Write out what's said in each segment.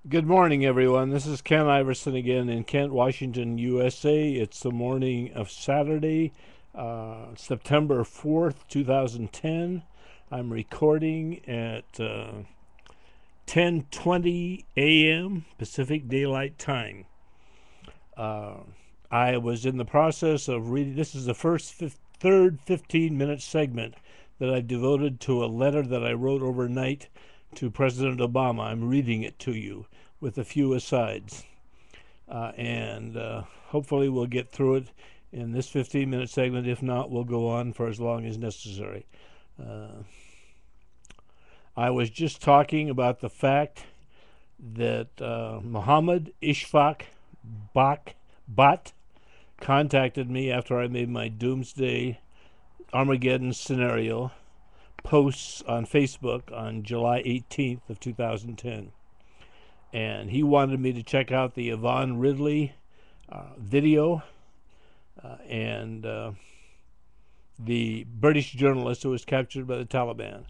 Good morning, everyone. This is Ken Iverson again in Kent, Washington, USA. It's the morning of Saturday, September 4th, 2010. I'm recording at 10:20 a.m. Pacific Daylight Time. Uh, I was in the process of reading. This is the third 15-minute segment that I devoted to a letter that I wrote overnight to President Obama. I'm reading it to you with a few asides. And hopefully we'll get through it in this 15-minute segment. If not, we'll go on for as long as necessary. Uh, I was just talking about the fact that Muhammad Ishfaq Bot contacted me after I made my Doomsday Armageddon scenario posts on Facebook on July 18th of 2010. And he wanted me to check out the Yvonne Ridley video and the British journalist who was captured by the Taliban.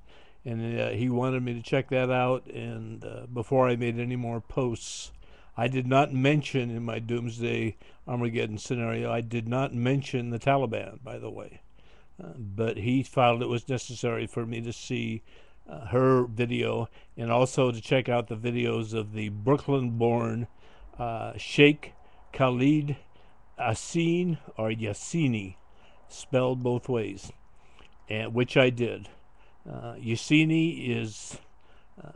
And he wanted me to check that out. And before I made any more posts, I did not mention in my Doomsday Armageddon scenario, I did not mention the Taliban, by the way. But he felt it was necessary for me to see her video and also to check out the videos of the Brooklyn-born Sheikh Khalid Yassini, or Yassini, spelled both ways, and which I did. Yassini is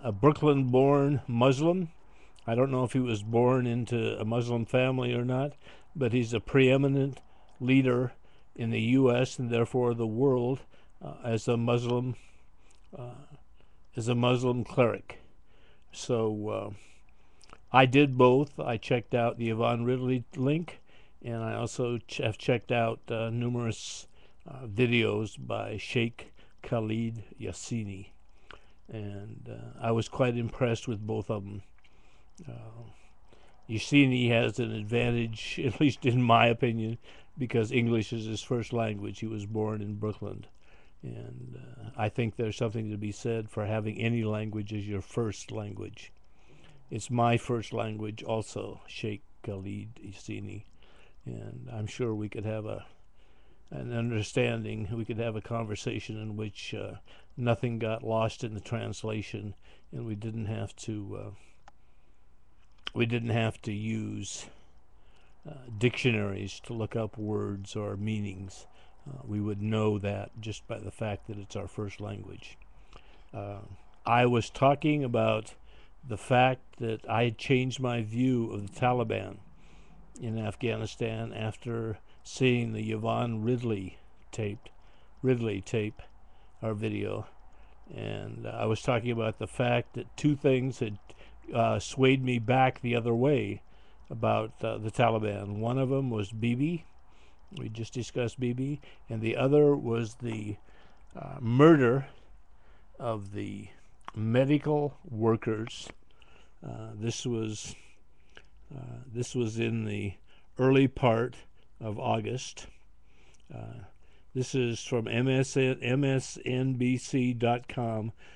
a Brooklyn-born Muslim. I don't know if he was born into a Muslim family or not, but he's a preeminent leader in the U.S. and therefore the world as a Muslim cleric. So I did both. I checked out the Yvonne Ridley link, and I also have checked out numerous videos by Sheikh Khalid Yassini, and I was quite impressed with both of them. Yassini has an advantage, at least in my opinion, because English is his first language. He was born in Brooklyn. And I think there's something to be said for having any language as your first language. It's my first language also, Sheikh Khalid Yassini. And I'm sure we could have an understanding, we could have a conversation in which nothing got lost in the translation and we didn't have to use dictionaries to look up words or meanings. We would know that just by the fact that it's our first language. I was talking about the fact that I had changed my view of the Taliban in Afghanistan after seeing the Yvonne Ridley tape, our video. And I was talking about the fact that two things had swayed me back the other way about the Taliban. One of them was Bibi. We just discussed Bibi. And the other was the murder of the medical workers. This was in the early part of August. This is from MSNBC.com.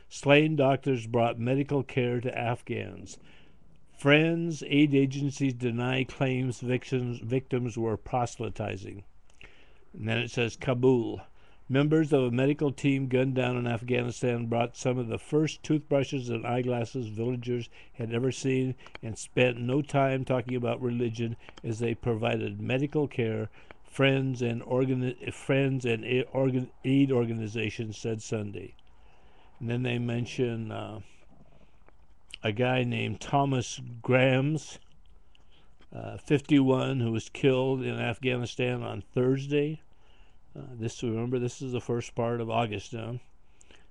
Slain doctors brought medical care to Afghans. Friends, aid agencies deny claims victims were proselytizing. And then it says Kabul. Members of a medical team gunned down in Afghanistan brought some of the first toothbrushes and eyeglasses villagers had ever seen and spent no time talking about religion as they provided medical care. Friends and aid organizations said Sunday. And then they mention a guy named Thomas Grams, 51, who was killed in Afghanistan on Thursday. This is the first part of August now.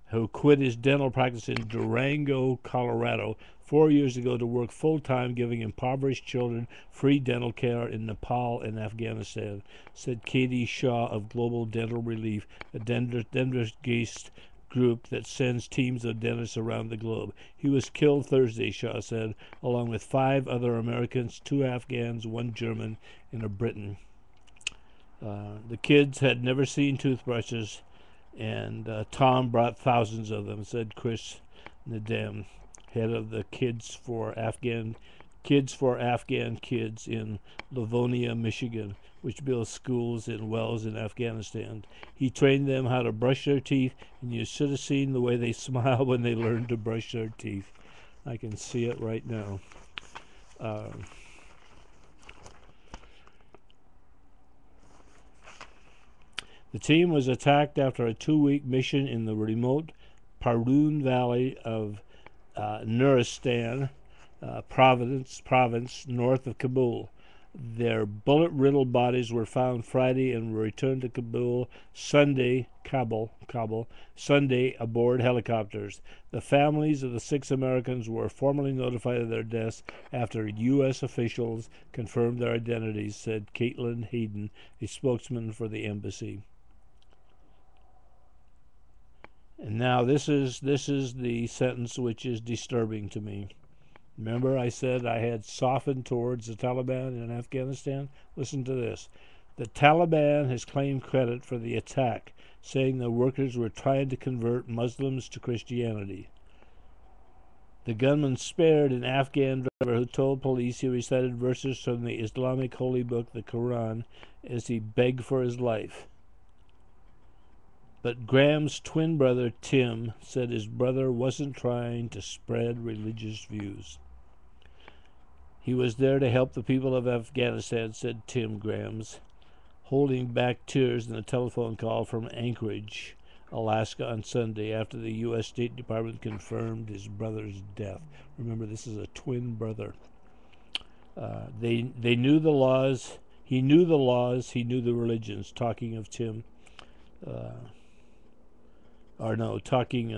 Who quit his dental practice in Durango, Colorado, 4 years ago to work full-time giving impoverished children free dental care in Nepal and Afghanistan, said Katie Shaw of Global Dental Relief, a dentist group that sends teams of dentists around the globe. He was killed Thursday, Shaw said, along with 5 other Americans, 2 Afghans, 1 German, and a Briton. The kids had never seen toothbrushes, and Tom brought thousands of them, said Chris Nadem. head of the Kids for Afghan Kids in Livonia, Michigan, which builds schools in wells in Afghanistan. He trained them how to brush their teeth, and you should have seen the way they smile when they learn to brush their teeth. I can see it right now. The team was attacked after a 2-week mission in the remote Parun Valley of Nuristan province north of Kabul. Their bullet-riddled bodies were found Friday and were returned to Kabul Sunday aboard helicopters. The families of the 6 Americans were formally notified of their deaths after U.S. officials confirmed their identities, said Caitlin Hayden, a spokesman for the embassy. And now this is the sentence which is disturbing to me. Remember I said I had softened towards the Taliban in Afghanistan? Listen to this. The Taliban has claimed credit for the attack, saying the workers were trying to convert Muslims to Christianity. The gunman spared an Afghan driver who told police he recited verses from the Islamic holy book, the Quran, as he begged for his life. But Graham's twin brother, Tim, said his brother wasn't trying to spread religious views. He was there to help the people of Afghanistan, said Tim Grahams, holding back tears in a telephone call from Anchorage, Alaska on Sunday after the U.S. State Department confirmed his brother's death. Remember, this is a twin brother. They knew the laws. He knew the laws. He knew the religions. Talking of Tim. Talking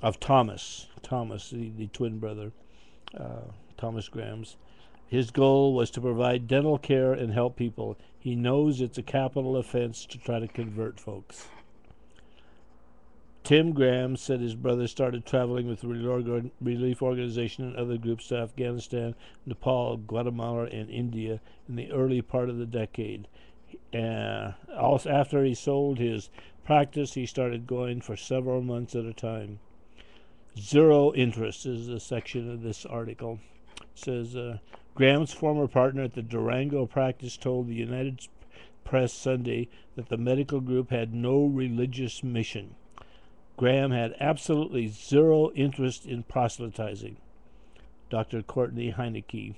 of Thomas, the twin brother, Thomas Grahams. His goal was to provide dental care and help people. He knows it's a capital offense to try to convert folks. Tim Graham said his brother started traveling with the relief organization and other groups to Afghanistan, Nepal, Guatemala, and India in the early part of the decade. Also, after he sold his practice, he started going for several months at a time. Zero interest is a section of this article. It says, Graham's former partner at the Durango practice told the United Press Sunday that the medical group had no religious mission. Graham had absolutely zero interest in proselytizing, Dr. Courtney Heineke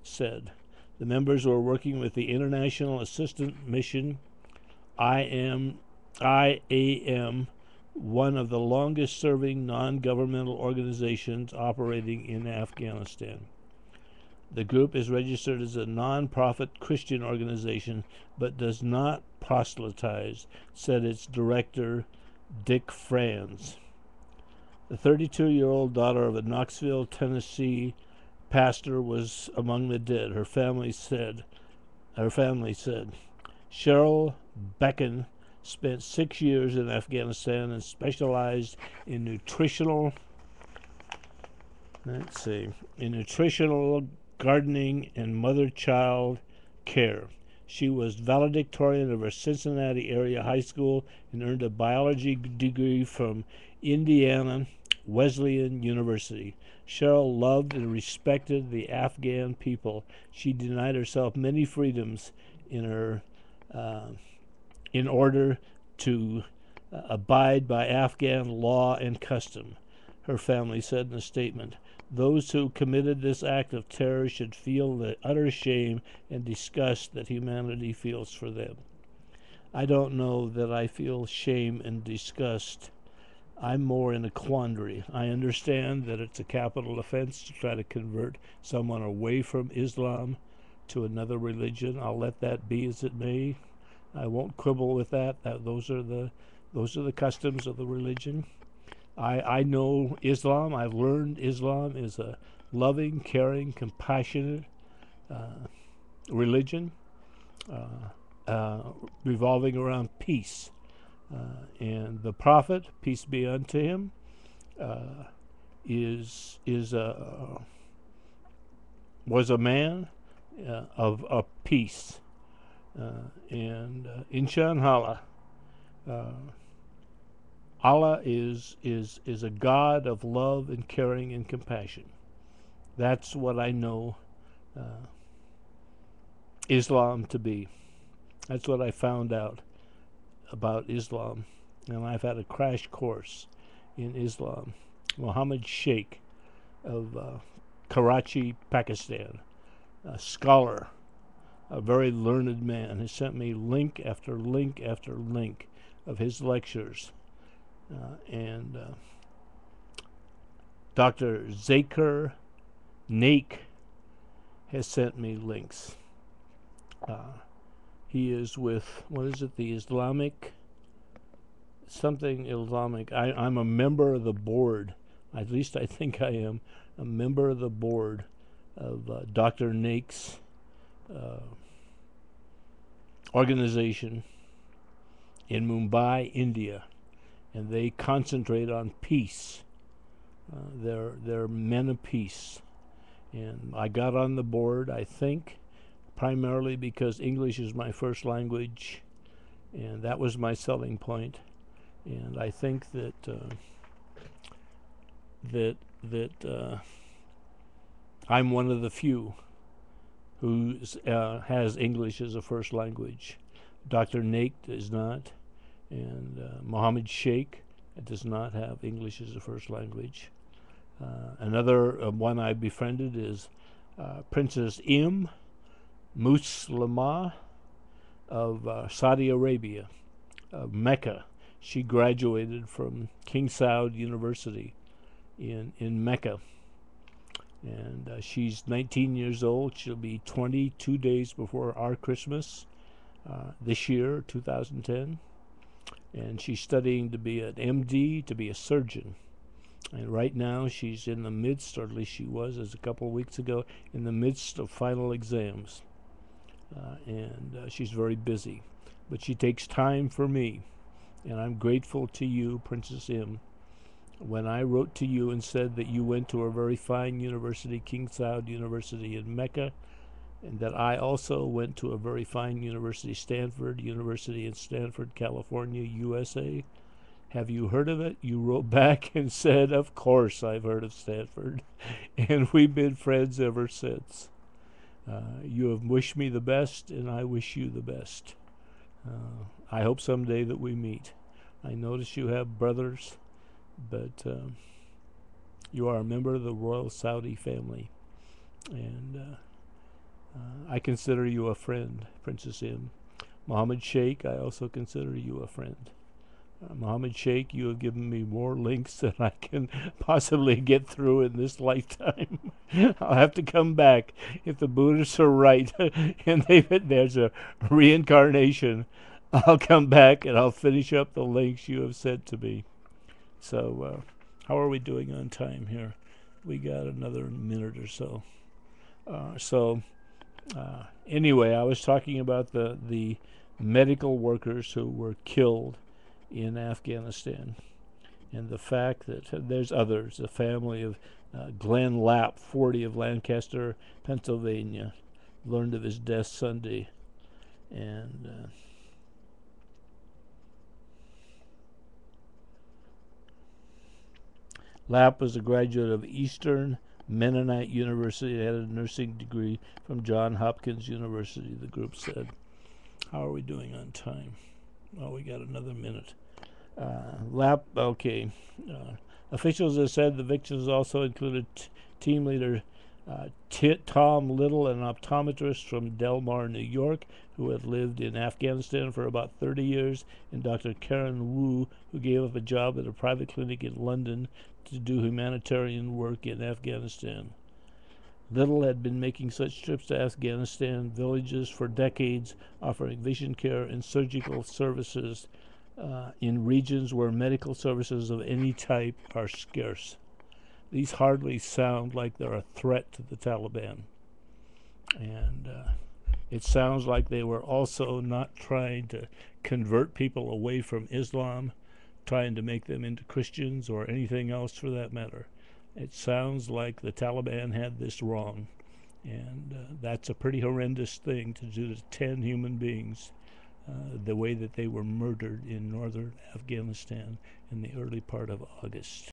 said. The members were working with the International Assistance Mission, IAM, one of the longest-serving non-governmental organizations operating in Afghanistan. The group is registered as a non-profit Christian organization, but does not proselytize, said its director, Dick Franz. The 32-year-old daughter of a Knoxville, Tennessee pastor was among the dead. Her family said. Cheryl Becken spent 6 years in Afghanistan and specialized in nutritional gardening and mother-child care. She was valedictorian of her Cincinnati area high school and earned a biology degree from Indiana Wesleyan University. Cheryl loved and respected the Afghan people. She denied herself many freedoms in order to abide by Afghan law and custom, her family said in a statement. Those who committed this act of terror should feel the utter shame and disgust that humanity feels for them. I don't know that I feel shame and disgust. I'm more in a quandary. I understand that it's a capital offense to try to convert someone away from Islam to another religion. I'll let that be as it may. I won't quibble with that. Those are the customs of the religion. I know Islam. I've learned Islam is a loving, caring, compassionate religion revolving around peace. And the Prophet, peace be unto him, was a man of peace. And inshallah, Allah is a God of love and caring and compassion. That's what I know Islam to be. That's what I found out about Islam. And I've had a crash course in Islam. Muhammad Sheikh of Karachi, Pakistan, a scholar, a very learned man, has sent me link after link after link of his lectures. And Dr. Zakir Naik has sent me links. He is with, what is it, the Islamic, something Islamic. I'm a member of the board, at least I think I am, a member of the board of Dr. Naik's organization in Mumbai, India, and they concentrate on peace. They're men of peace. And I got on the board, I think, primarily because English is my first language, and that was my selling point. And I think that I'm one of the few who has English as a first language. Dr. Naik does not, and Muhammad Sheikh does not have English as a first language. Another one I befriended is Princess Muslimah of Saudi Arabia, of Mecca. She graduated from King Saud University in Mecca. And she's 19 years old. She'll be 22 days before our Christmas this year, 2010. And she's studying to be an MD, to be a surgeon. And right now she's in the midst, or at least she was as a couple of weeks ago, in the midst of final exams. And she's very busy. But she takes time for me. And I'm grateful to you, Princess M. When I wrote to you and said that you went to a very fine university, King Saud University in Mecca, and that I also went to a very fine university, Stanford University in Stanford, California, USA. Have you heard of it? You wrote back and said, of course I've heard of Stanford. And we've been friends ever since. You have wished me the best, and I wish you the best. I hope someday that we meet. I notice you have brothers, but you are a member of the royal Saudi family. And I consider you a friend, Princess M. Muhammad Sheikh, I also consider you a friend. Muhammad Sheikh, you have given me more links than I can possibly get through in this lifetime. I'll have to come back if the Buddhists are right and there's a reincarnation. I'll come back and I'll finish up the links you have sent to me. So, how are we doing on time here? We got another minute or so. Anyway, I was talking about the medical workers who were killed in Afghanistan, and the fact that there's others. The family of Glenn Lapp, 40, of Lancaster, Pennsylvania, learned of his death Sunday, and Lapp was a graduate of Eastern Mennonite University and had a nursing degree from Johns Hopkins University, the group said. How are we doing on time? Oh, we got another minute. Lapp, okay. Officials have said the victims also included team leader Tom Little, an optometrist from Del Mar, New York, who had lived in Afghanistan for about 30 years, and Dr. Karen Wu, who gave up a job at a private clinic in London to do humanitarian work in Afghanistan. Little had been making such trips to Afghanistan villages for decades, offering vision care and surgical services in regions where medical services of any type are scarce. These hardly sound like they're a threat to the Taliban. And it sounds like they were also not trying to convert people away from Islam, trying to make them into Christians or anything else for that matter. It sounds like the Taliban had this wrong. And that's a pretty horrendous thing to do to 10 human beings. the way that they were murdered in northern Afghanistan in the early part of August.